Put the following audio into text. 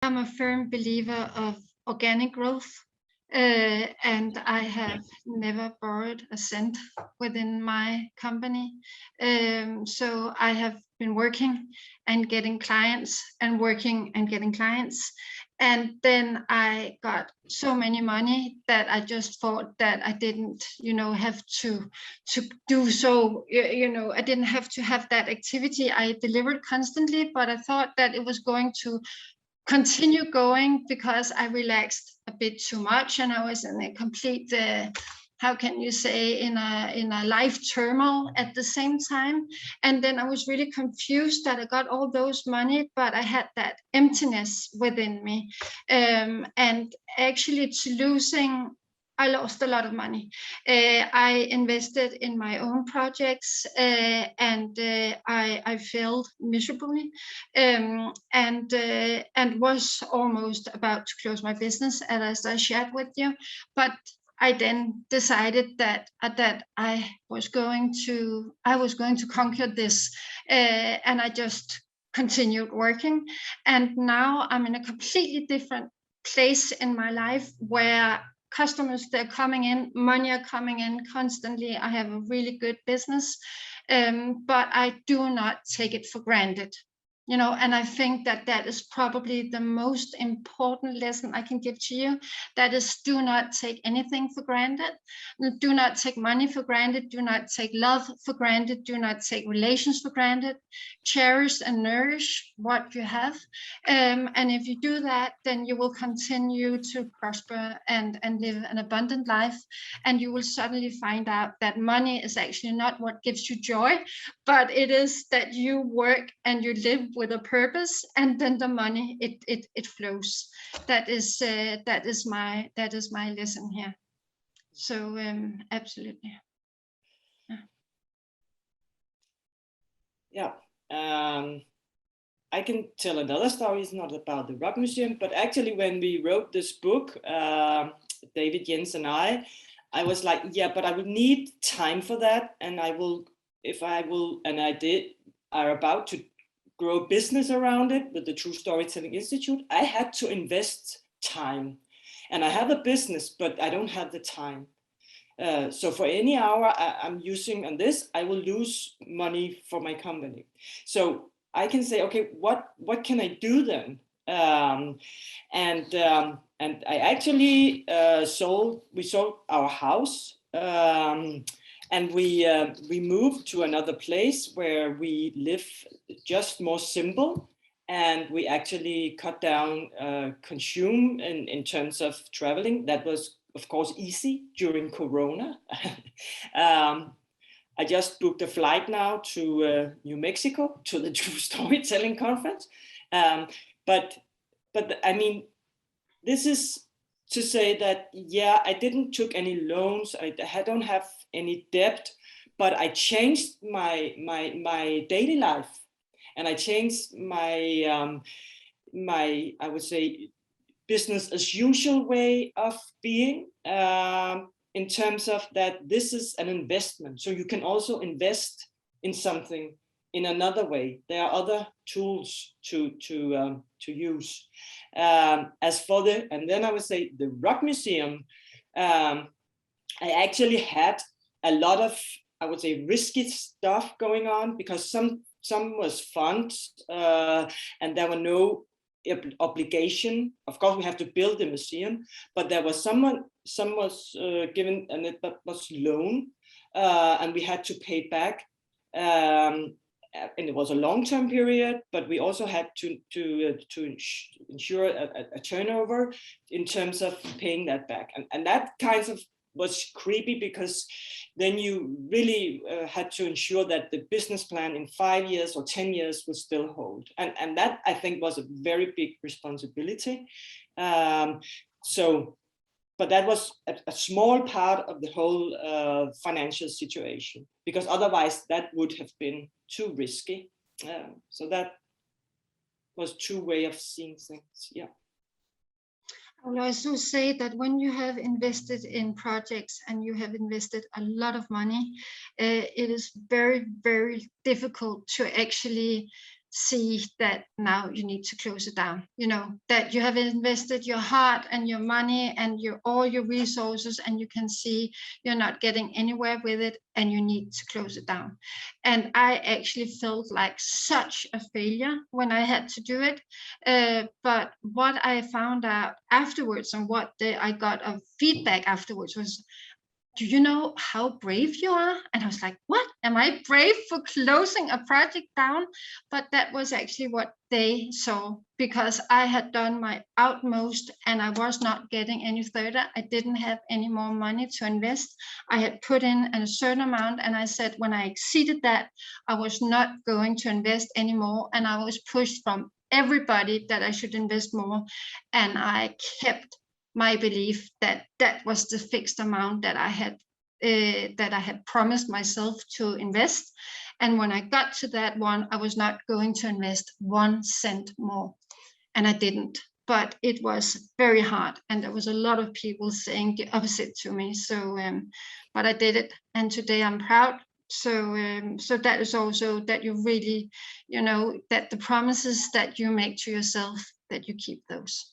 I'm a firm believer of organic growth, and I have never borrowed a cent within my company. So I have been working and getting clients and working and getting clients. And then I got so many money that I just thought that I didn't, have to do so. I didn't have to have that activity. I delivered constantly, but I thought that it was going to continue going because I relaxed a bit too much, and I was in a complete how can you say, in a life turmoil at the same time. And then I was really confused that I got all those money, but I had that emptiness within me. And actually I lost a lot of money. I invested in my own projects, and I failed miserably, and was almost about to close my business, as I shared with you. But I then decided that I was going to conquer this, and I just continued working. And now I'm in a completely different place in my life where customers, they're coming in, money are coming in constantly. I have a really good business, but I do not take it for granted. And I think that is probably the most important lesson I can give to you. That is, do not take anything for granted. Do not take money for granted. Do not take love for granted. Do not take relations for granted. Cherish and nourish what you have. And if you do that, then you will continue to prosper and live an abundant life. And you will suddenly find out that money is actually not what gives you joy, but it is that you work and you live with a purpose, and then the money, it flows. That is my lesson here. So absolutely. Yeah. I can tell another story. It's not about the rock museum, but actually when we wrote this book, David, Jens and I was like, yeah, but I will need time for that, and I are about to grow a business around it with the True Storytelling Institute. I had to invest time, and I have a business, but I don't have the time. So for any hour I'm using on this, I will lose money for my company. So I can say, okay, what can I do then? And I actually we sold our house, and we moved to another place where we live just more simple, and we actually cut down consume in terms of traveling. That was, of course, easy during Corona. I just booked a flight now to New Mexico to the True Storytelling Conference. But I mean, this is to say that, yeah, I didn't took any loans. I don't have any debt, but I changed my daily life, and I changed my I would say business as usual way of being, in terms of that this is an investment. So you can also invest in something in another way. There are other tools to use. As for and then I would say the rock museum, I actually had a lot of, I would say, risky stuff going on, because some was fun, and there were no obligation. Of course, we have to build the museum, but there was some was given, and it was loan, and we had to pay back. And it was a long-term period, but we also had to ensure a turnover in terms of paying that back, and that kind of was creepy, because then you really had to ensure that the business plan in 5 years or 10 years would still hold, and that, I think, was a very big responsibility. But that was a small part of the whole financial situation, because otherwise that would have been too risky. So that was two ways of seeing things. Yeah. I will also say that when you have invested in projects and you have invested a lot of money, it is very, very difficult to actually see that now you need to close it down, that you have invested your heart and your money and all your resources, and you can see you're not getting anywhere with it, and you need to close it down. And I actually felt like such a failure when I had to do it. But what I found out afterwards, and what I got of feedback afterwards, was, do you know how brave you are? And I was like, what? Am I brave for closing a project down? But that was actually what they saw, because I had done my utmost and I was not getting any further. I didn't have any more money to invest. I had put in a certain amount, and I said when I exceeded that, I was not going to invest anymore. And I was pushed from everybody that I should invest more. And I kept my belief that that was the fixed amount that I had promised myself to invest. And when I got to that one, I was not going to invest 1 cent more, and I didn't. But it was very hard, and there was a lot of people saying the opposite to me. So, but I did it, and today I'm proud. So that is also that you really, that the promises that you make to yourself, that you keep those.